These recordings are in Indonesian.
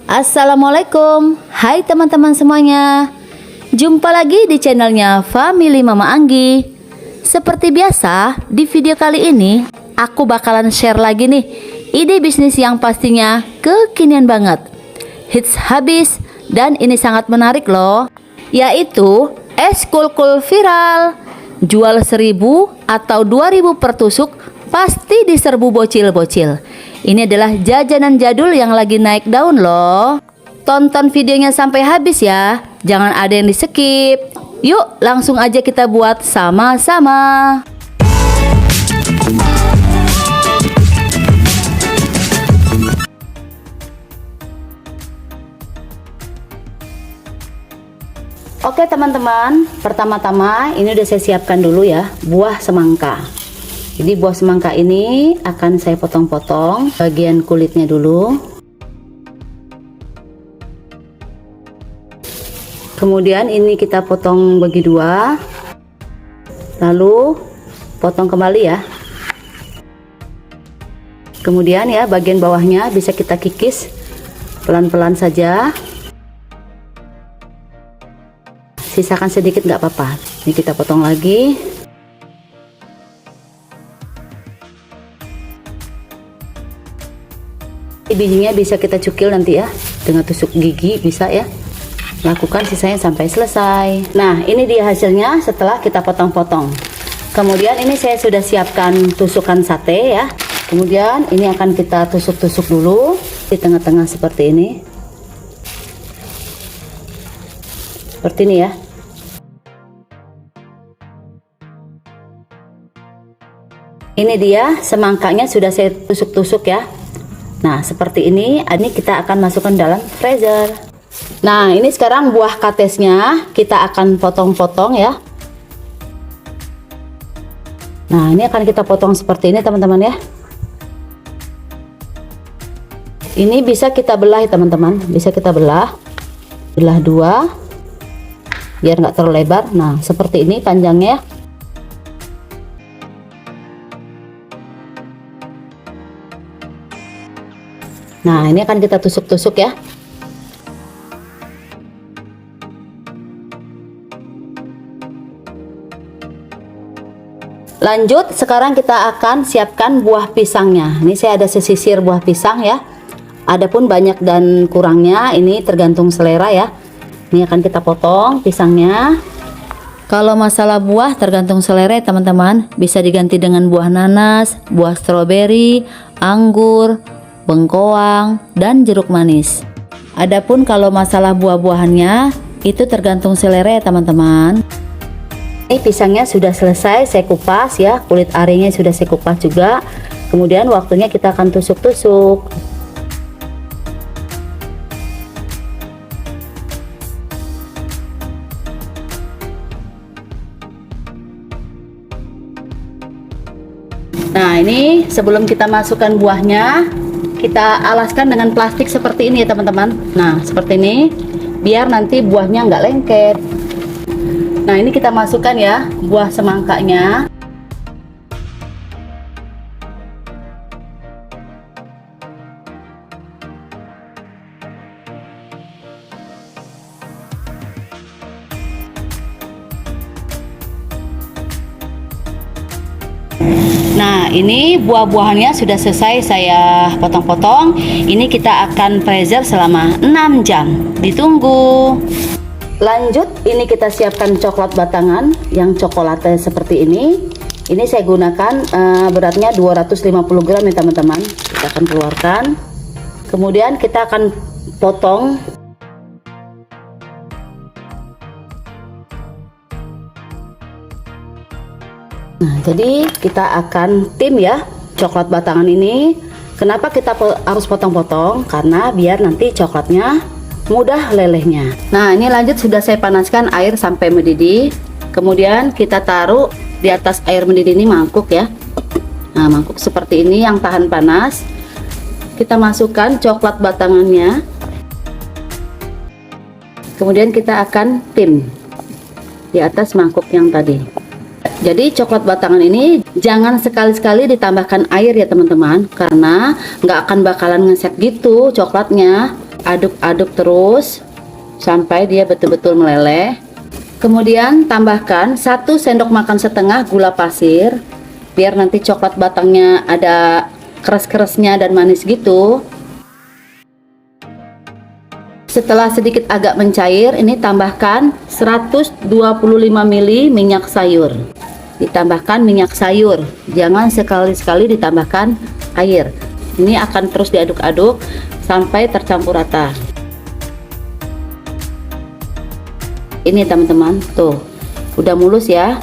Assalamualaikum, hai teman-teman semuanya. Jumpa lagi di channelnya Family Mama Anggi. Seperti biasa, di video kali ini aku bakalan share lagi nih ide bisnis yang pastinya kekinian banget, hits habis, dan ini sangat menarik loh, yaitu es kul-kul viral. Jual 1.000 atau 2.000 per tusuk, pasti diserbu bocil-bocil. Ini adalah jajanan jadul yang lagi naik daun loh. Tonton videonya sampai habis ya, jangan ada yang di skip. Yuk langsung aja kita buat sama-sama. Oke teman-teman, pertama-tama ini udah saya siapkan dulu ya buah semangka. Jadi buah semangka ini akan saya potong-potong bagian kulitnya dulu. Kemudian ini kita potong bagi dua, lalu potong kembali ya. Kemudian ya bagian bawahnya bisa kita kikis pelan-pelan saja. Sisakan sedikit nggak apa-apa. Ini kita potong lagi. Bijinya bisa kita cukil nanti ya, dengan tusuk gigi bisa ya. Lakukan sisanya sampai selesai. Nah ini dia hasilnya setelah kita potong-potong. Kemudian ini saya sudah siapkan tusukan sate ya. Kemudian ini akan kita tusuk-tusuk dulu di tengah-tengah seperti ini. Seperti ini ya. Ini dia semangkanya sudah saya tusuk-tusuk ya. Nah seperti ini kita akan masukkan dalam freezer. Nah ini sekarang buah katesnya kita akan potong-potong ya. Nah ini akan kita potong seperti ini teman-teman ya. Ini bisa kita belah ya teman-teman, bisa kita belah dua biar nggak terlalu lebar. Nah seperti ini panjangnya. Nah ini akan kita tusuk-tusuk ya. Lanjut sekarang kita akan siapkan buah pisangnya. Ini saya ada sesisir buah pisang ya. Adapun banyak dan kurangnya ini tergantung selera ya. Ini akan kita potong pisangnya. Kalau masalah buah tergantung selera ya teman-teman. Bisa diganti dengan buah nanas, buah stroberi, anggur, bengkoang, dan jeruk manis. Adapun kalau masalah buah-buahannya itu tergantung selera ya teman-teman. Ini pisangnya sudah selesai saya kupas ya, kulit arinya sudah saya kupas juga. Kemudian waktunya kita akan tusuk-tusuk. Nah ini sebelum kita masukkan buahnya, kita alaskan dengan plastik seperti ini ya teman-teman. Nah seperti ini biar nanti buahnya nggak lengket. Nah ini kita masukkan ya buah semangkanya. Nah ini buah-buahannya sudah selesai saya potong-potong. Ini kita akan freezer selama 6 jam. Ditunggu. Lanjut ini kita siapkan coklat batangan yang coklatnya seperti ini. Ini saya gunakan beratnya 250 gram ya teman-teman. Kita akan keluarkan. Kemudian kita akan potong. Nah jadi kita akan tim ya coklat batangan ini. Kenapa kita harus potong-potong? Karena biar nanti coklatnya mudah lelehnya. Nah ini lanjut sudah saya panaskan air sampai mendidih. Kemudian kita taruh di atas air mendidih ini mangkuk ya. Nah mangkuk seperti ini yang tahan panas. Kita masukkan coklat batangannya. Kemudian kita akan tim di atas mangkuk yang tadi. Jadi coklat batangan ini jangan sekali-sekali ditambahkan air ya teman-teman, karena nggak akan bakalan ngeset gitu coklatnya. Aduk-aduk terus sampai dia betul-betul meleleh. Kemudian tambahkan 1 sendok makan setengah gula pasir, biar nanti coklat batangnya ada keras-kerasnya dan manis gitu. Setelah sedikit agak mencair, ini tambahkan 125 ml minyak sayur. Ditambahkan minyak sayur, jangan sekali-sekali ditambahkan air. Ini akan terus diaduk-aduk sampai tercampur rata. Ini teman-teman, tuh udah mulus ya.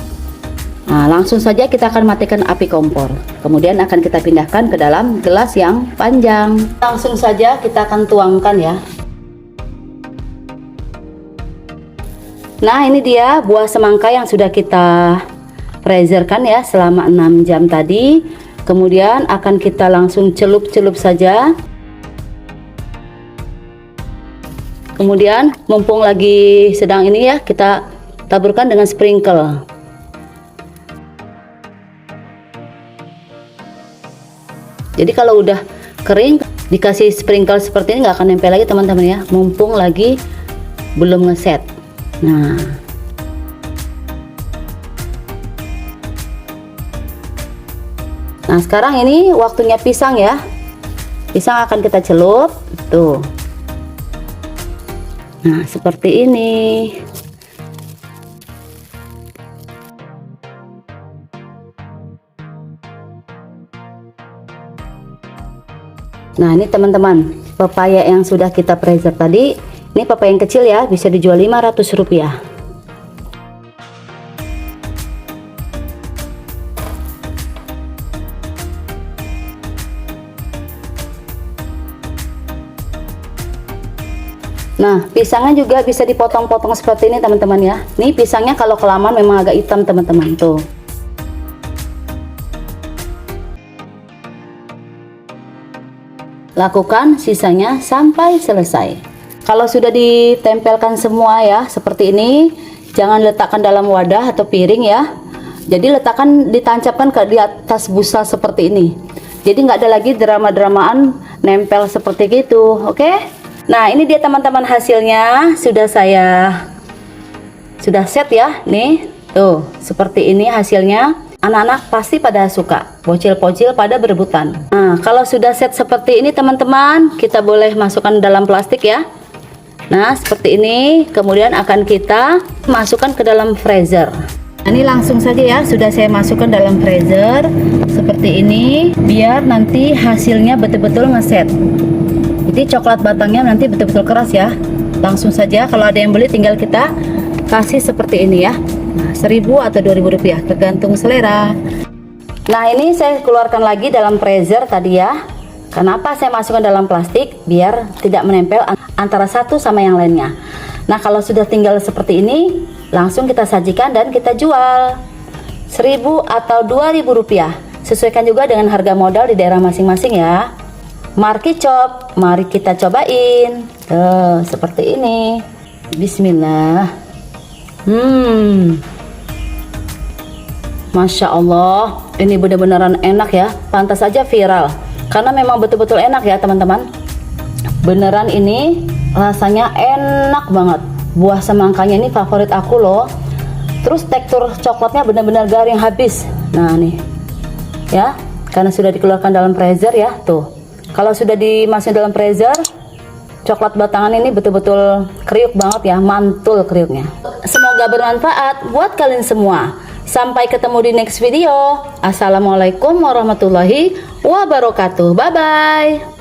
Nah, langsung saja kita akan matikan api kompor. Kemudian akan kita pindahkan ke dalam gelas yang panjang. Langsung saja kita akan tuangkan ya. Nah, ini dia buah semangka yang sudah kita freezerkan ya selama 6 jam tadi. Kemudian akan kita langsung celup-celup saja. Kemudian mumpung lagi sedang ini ya, kita taburkan dengan sprinkle. Jadi kalau udah kering dikasih sprinkle seperti ini nggak akan nempel lagi teman-teman ya, mumpung lagi belum ngeset. Nah sekarang ini waktunya pisang ya. Pisang akan kita celup tuh. Nah seperti ini. Nah ini teman-teman, pepaya yang sudah kita freezer tadi, ini pepaya yang kecil ya, bisa dijual Rp500. Nah pisangnya juga bisa dipotong-potong seperti ini teman-teman ya. Nih pisangnya kalau kelamaan memang agak hitam teman-teman tuh. Lakukan sisanya sampai selesai. Kalau sudah ditempelkan semua ya seperti ini, jangan letakkan dalam wadah atau piring ya. Jadi letakkan, ditancapkan di atas busa seperti ini. Jadi nggak ada lagi drama-dramaan nempel seperti gitu, oke? Nah ini dia teman-teman hasilnya, sudah set ya. Nih tuh seperti ini hasilnya. Anak-anak pasti pada suka, bocil-bocil pada berebutan. Nah kalau sudah set seperti ini teman-teman, kita boleh masukkan dalam plastik ya. Nah seperti ini, kemudian akan kita masukkan ke dalam freezer. Nah, ini langsung saja ya, sudah saya masukkan dalam freezer seperti ini, biar nanti hasilnya betul-betul ngeset. Jadi coklat batangnya nanti betul-betul keras ya. Langsung saja, kalau ada yang beli tinggal kita kasih seperti ini ya. Nah, 1.000 atau 2.000 rupiah tergantung selera. Nah ini saya keluarkan lagi dalam freezer tadi ya. Kenapa saya masukkan dalam plastik? Biar tidak menempel antara satu sama yang lainnya. Nah kalau sudah tinggal seperti ini, langsung kita sajikan dan kita jual 1.000 atau 2.000 rupiah. Sesuaikan juga dengan harga modal di daerah masing-masing ya. Marki Chop, mari kita cobain. Tuh seperti ini. Bismillah. Masya Allah, ini bener-beneran enak ya. Pantas aja viral, karena memang betul-betul enak ya teman-teman. Beneran ini rasanya enak banget. Buah semangkanya ini favorit aku loh. Terus tekstur coklatnya benar-benar garing habis. Nah nih ya, karena sudah dikeluarkan dalam freezer ya. Tuh kalau sudah dimasukin dalam freezer, coklat batangan ini betul-betul kriuk banget ya, mantul kriuknya. Semoga bermanfaat buat kalian semua. Sampai ketemu di next video. Assalamualaikum warahmatullahi wabarakatuh. Bye bye.